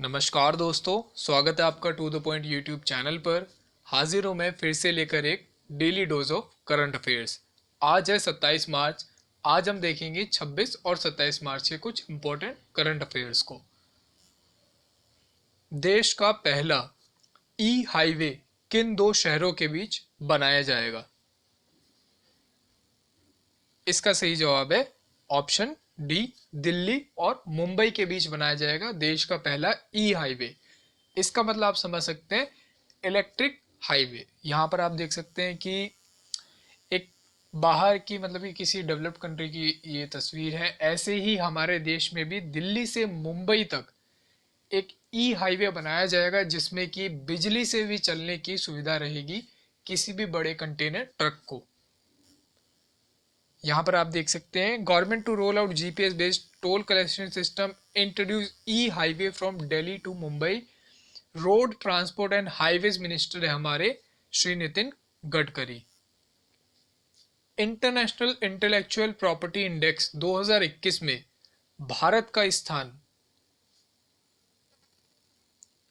नमस्कार दोस्तों, स्वागत है आपका to the point YouTube channel पर। हाजिर हूँ मैं फिर से लेकर एक daily dose of current affairs. आज है 27 मार्च। आज हम देखेंगे 26 और 27 मार्च के कुछ इंपॉर्टेंट करंट अफेयर्स को। देश का पहला ई हाईवे किन दो शहरों के बीच बनाया जाएगा? इसका सही जवाब है ऑप्शन डी, दिल्ली और मुंबई के बीच बनाया जाएगा देश का पहला ई हाईवे। इसका मतलब आप समझ सकते हैं इलेक्ट्रिक हाईवे। यहाँ पर आप देख सकते हैं कि एक बाहर की मतलब कि किसी डेवलप्ड कंट्री की ये तस्वीर है। ऐसे ही हमारे देश में भी दिल्ली से मुंबई तक एक ई हाईवे बनाया जाएगा जिसमें कि बिजली से भी चलने की सुविधा रहेगी किसी भी बड़े कंटेनर ट्रक को। यहाँ पर आप देख सकते हैं government to roll out GPS based toll collection system introduce e highway from Delhi to Mumbai. Road transport and highways minister है हमारे Shri Nitin Gadkari. International intellectual property index 2021 में भारत का स्थान,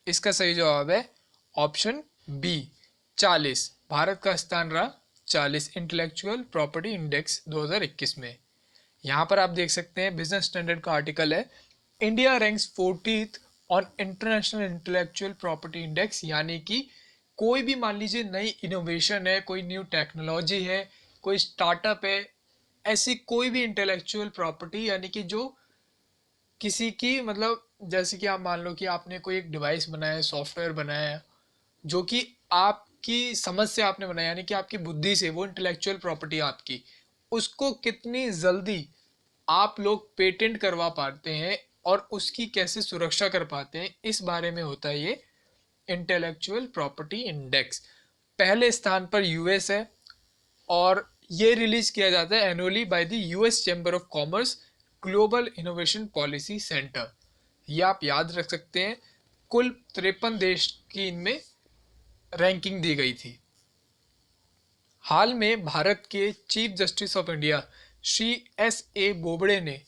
इसका सही जवाब है ऑप्शन बी 40। भारत का स्थान रहा 40 इंटेलेक्चुअल प्रॉपर्टी इंडेक्स 2021 में। यहाँ पर आप देख सकते हैं बिजनेस स्टैंडर्ड का आर्टिकल है, India ranks 40th on international intellectual property index. यानी कि कोई भी मान लीजिए नई इनोवेशन है, कोई न्यू टेक्नोलॉजी है, कोई स्टार्टअप है, ऐसी कोई भी इंटेलेक्चुअल प्रॉपर्टी यानी कि जो किसी की मतलब जैसे कि आप मान लो कि आपने कोई एक डिवाइस बनाया है, सॉफ्टवेयर बनाया है जो कि आपकी समझ से आपने बनाया यानी कि आपकी बुद्धि से, वो इंटेलेक्चुअल प्रॉपर्टी आपकी, उसको कितनी जल्दी आप लोग पेटेंट करवा पाते हैं और उसकी कैसे सुरक्षा कर पाते हैं, इस बारे में होता है ये इंटेलेक्चुअल प्रॉपर्टी इंडेक्स। पहले स्थान पर यूएस है और ये रिलीज किया जाता है annually by the US chamber of commerce global innovation policy centre. ये आप याद रख सकते हैं। कुल 53 देश की इनमें रैंकिंग दी गई थी। हाल में भारत के chief justice of India Shri S A Bobde ने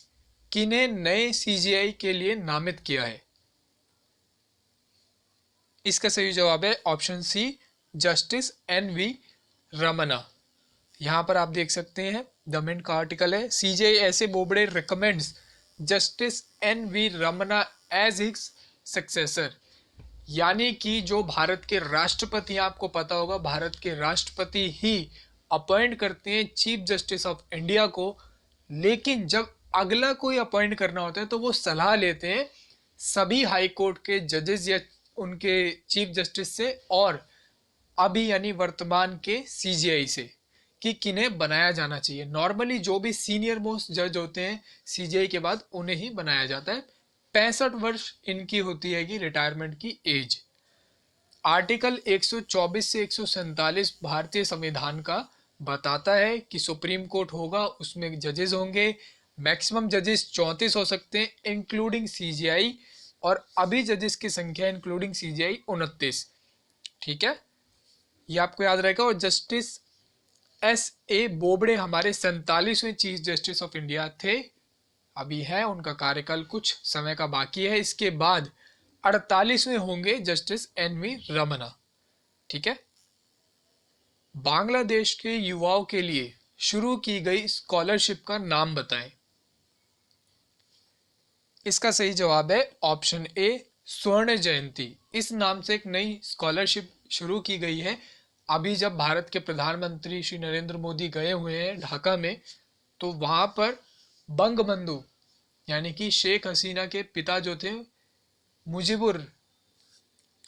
किन्हें नए सीजीआई के लिए नामित किया है? इसका सही जवाब है option C justice N V Ramana. यहाँ पर आप देख सकते हैं द मिंट का आर्टिकल है, CJI S A Bobde recommends justice N V Ramana as his successor. यानी कि जो भारत के राष्ट्रपति, आपको पता होगा भारत के राष्ट्रपति ही अपॉइंट करते हैं चीफ जस्टिस ऑफ इंडिया को, लेकिन जब अगला कोई अपॉइंट करना होता है तो वो सलाह लेते हैं सभी हाई कोर्ट के जजेस या उनके चीफ जस्टिस से और अभी यानी वर्तमान के सीजीआई से कि किन्हें बनाया जाना चाहिए। नॉर्मली जो भी सीनियर मोस्ट जज होते हैं सीजीआई के बाद उन्हें ही बनाया जाता है। 65 वर्ष इनकी होती है कि रिटायरमेंट की एज। आर्टिकल 124 से 147 भारतीय संविधान का बताता है कि सुप्रीम कोर्ट होगा, उसमें जजेस होंगे, मैक्सिमम जजेस 34 हो सकते हैं इंक्लूडिंग सीजीआई, और अभी जजेस की संख्या इंक्लूडिंग सीजीआई 29। ठीक है, ये आपको याद रहेगा। और जस्टिस एस ए बोबड़े हमारे 47वें चीफ जस्टिस ऑफ इंडिया थे, अभी है, उनका कार्यकाल कुछ समय का बाकी है। इसके बाद 48वें होंगे जस्टिस एन वी रमना। ठीक है, बांग्लादेश के युवाओं के लिए शुरू की गई स्कॉलरशिप का नाम बताएं। इसका सही जवाब है ऑप्शन ए स्वर्ण जयंती। इस नाम से एक नई स्कॉलरशिप शुरू की गई है। अभी जब भारत के प्रधानमंत्री श्री नरेंद्र मोदी गए हुए हैं ढाका में, तो वहां पर बंगबंधु यानी कि शेख हसीना के पिता जो थे मुजीबुर,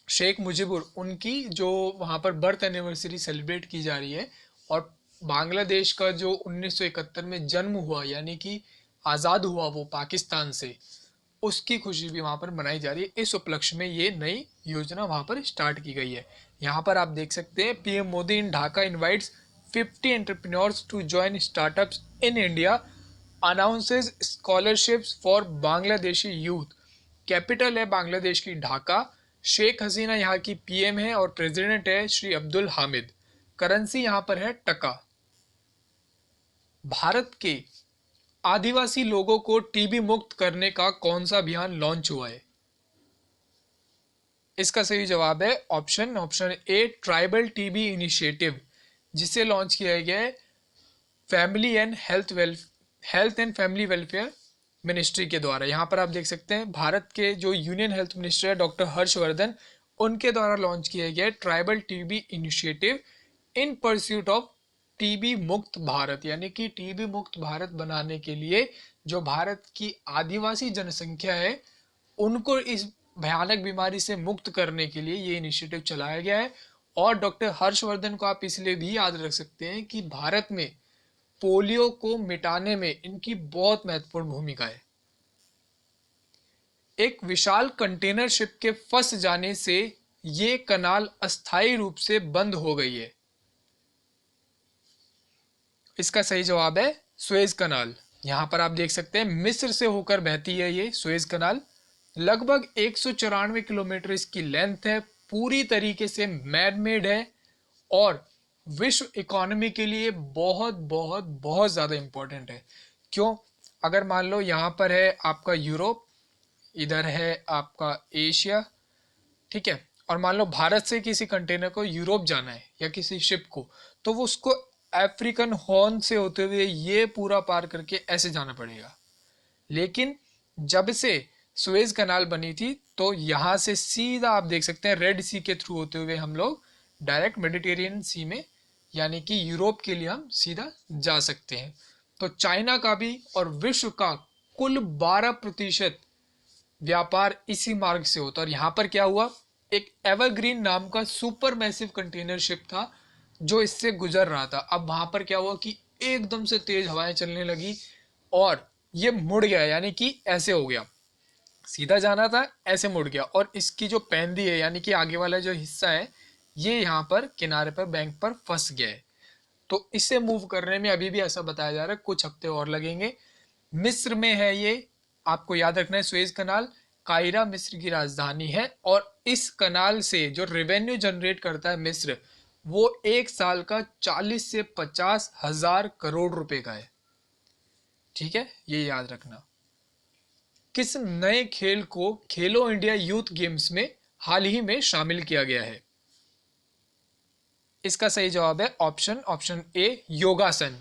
शेख मुजीबुर, उनकी जो वहाँ पर बर्थ एनिवर्सरी सेलिब्रेट की जा रही है। और बांग्लादेश का जो 1971 में जन्म हुआ यानी कि आज़ाद हुआ वो पाकिस्तान से, उसकी खुशी भी वहाँ पर मनाई जा रही है। इस उपलक्ष्य में ये नई योजना वहाँ पर स्टार्ट की गई है। यहाँ पर आप देख सकते हैं PM Modi in Dhaka invites 50 entrepreneurs to join startups in India, announces scholarships for Bangladeshi youth. Capital है बांग्लादेश की ढाका। शेख हसीना यहाँ की पीएम है और प्रेसिडेंट है श्री अब्दुल हामिद। करेंसी यहाँ पर है टका। भारत के आदिवासी लोगों को टीबी मुक्त करने का कौन सा अभियान लॉन्च हुआ है? इसका सही जवाब है option a tribal TB initiative, जिसे लॉन्च किया गया है family and health and family welfare ministry के द्वारा। यहाँ पर आप देख सकते हैं भारत के जो यूनियन हेल्थ मिनिस्टर है डॉक्टर हर्षवर्धन, उनके द्वारा लॉन्च किया गया है tribal TB initiative in pursuit of TB मुक्त भारत, यानी कि टीबी मुक्त भारत बनाने के लिए जो भारत की आदिवासी जनसंख्या है उनको इस भयानक बीमारी से मुक्त करने के लिए ये इनिशिएटिव चलाया गया है। और डॉक्टर हर्षवर्धन को आप इसलिए भी याद रख सकते हैं कि भारत में पोलियो को मिटाने में इनकी बहुत महत्वपूर्ण भूमिका है। एक विशाल कंटेनर शिप के फंस जाने से ये कनाल अस्थायी रूप से बंद हो गई है। इसका सही जवाब है सुएज कनाल। यहां पर आप देख सकते हैं मिस्र से होकर बहती है ये सुएज कनाल। लगभग 194 किलोमीटर इसकी लेंथ है, पूरी तरीके से मैन मेड है और विश्व इकोनॉमी के लिए बहुत बहुत बहुत ज़्यादा इम्पोर्टेंट है। क्यों? अगर मान लो यहाँ पर है आपका यूरोप, इधर है आपका एशिया, ठीक है, और मान लो भारत से किसी कंटेनर को यूरोप जाना है या किसी शिप को, तो वो उसको अफ्रीकन हॉर्न से होते हुए ये पूरा पार करके ऐसे जाना पड़ेगा। लेकिन जब से सुएज कनाल बनी थी तो यहाँ से सीधा आप देख सकते हैं रेड सी के थ्रू होते हुए हम लोग डायरेक्ट मेडिटेरियन सी में यानी कि यूरोप के लिए हम सीधा जा सकते हैं। तो चाइना का भी और विश्व का कुल 12% व्यापार इसी मार्ग से होता है। और यहाँ पर क्या हुआ, एक एवरग्रीन नाम का सुपर मैसिव कंटेनर शिप था जो इससे गुजर रहा था। अब वहां पर क्या हुआ कि एकदम से तेज हवाएं चलने लगी और ये मुड़ गया, यानी कि ऐसे हो गया, सीधा जाना था ऐसे मुड़ गया और इसकी जो पैंदी है यानी कि आगे वाला जो हिस्सा है ये यहाँ पर किनारे पर बैंक पर फंस गया है। तो इसे मूव करने में अभी भी ऐसा बताया जा रहा है कुछ हफ्ते और लगेंगे। मिस्र में है ये, आपको याद रखना है सुएज कनाल। कायरा मिस्र की राजधानी है और इस कनाल से जो रेवेन्यू जनरेट करता है मिस्र, वो एक साल का 40 से 50 हजार करोड़ रुपए का है। ठीक है, ये याद रखना। किस नए खेल को खेलो इंडिया यूथ गेम्स में हाल ही में शामिल किया गया है? इसका सही जवाब है ऑप्शन ए योगासन।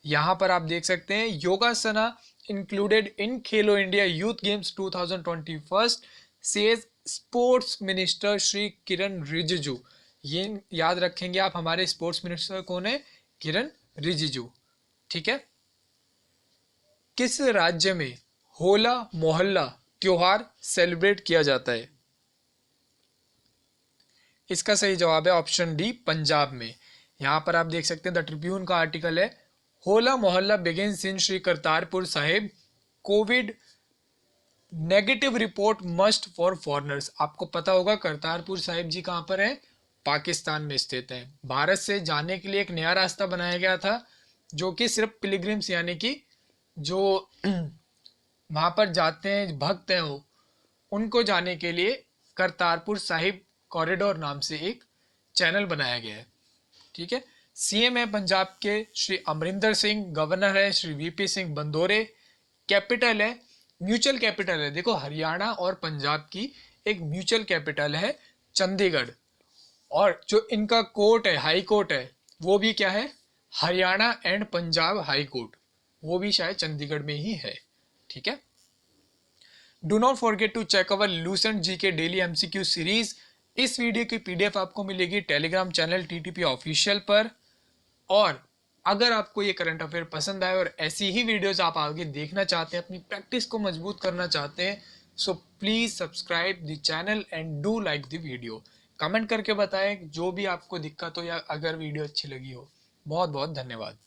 यहां पर आप देख सकते हैं योगासना included in Khelo India youth games 2021 says sports minister Shri Kiren Rijiju. ये याद रखेंगे आप, हमारे स्पोर्ट्स मिनिस्टर कौन है? किरण रिजिजू। ठीक है। किस राज्य में होला मोहल्ला त्योहार सेलिब्रेट किया जाता है? इसका सही जवाब है ऑप्शन डी पंजाब में। यहां पर आप देख सकते हैं द ट्रिब्यून का आर्टिकल है, होला मोहल्ला begins in Shri Kartarpur Sahib, Covid negative report must for foreigners. आपको पता होगा करतारपुर साहिब जी कहां पर है? पाकिस्तान में स्थित है। भारत से जाने के लिए एक नया रास्ता बनाया गया था जो कि सिर्फ पिलग्रिम्स यानी कि जो वहां पर जाते हैं भक्त हैं वो, उनको जाने के लिए करतारपुर साहिब कॉरिडोर नाम से एक चैनल बनाया गया है। ठीक है। सीएम है पंजाब के श्री अमरिंदर सिंह, गवर्नर है श्री वीपी सिंह बंदोरे, कैपिटल है म्यूचुअल कैपिटल है, देखो हरियाणा और पंजाब की एक म्यूचुअल कैपिटल है चंडीगढ़, और जो इनका कोर्ट है हाई कोर्ट है वो भी क्या है? Haryana and Punjab high court, वो भी शायद चंडीगढ़ में ही है। ठीक है। Do not forget to check our Lucent G K daily MCQ series. इस वीडियो की पीडीएफ आपको मिलेगी टेलीग्राम चैनल टीटीपी ऑफिशियल पर। और अगर आपको ये करंट अफेयर पसंद आए और ऐसी ही वीडियोस आप आगे देखना चाहते हैं, अपनी प्रैक्टिस को मजबूत करना चाहते हैं, so please subscribe the channel and do like the video. Comment करके बताएं जो भी आपको दिक्कत हो या अगर वीडियो अच्छी लगी हो। बहुत बहुत धन्यवाद।